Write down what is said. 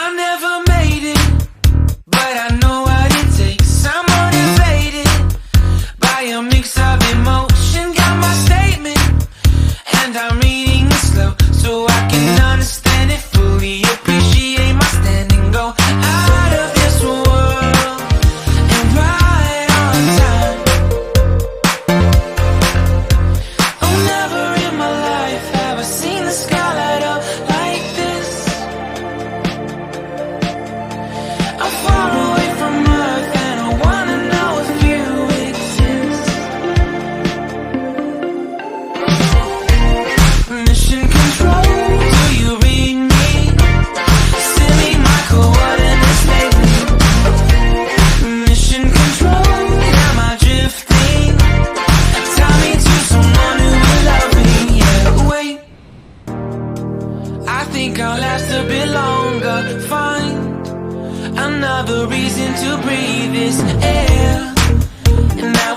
I never made it, but I know what it takes. I'm motivated by a mix of emotion. Got my statement, and I'm reading it slow so I can understand it fully. Appreciate my stand and go out of this world and right on time. Oh, never in my life have I seen the sky light up like this. I'm far away from Earth and I wanna know if you exist. Mission control, do you read me? Send me my coordinates lately. Mission control, am I drifting? Tie me to someone who will love me. Yeah, wait, I think I'll last a bit longer. Find another reason to breathe this air, and that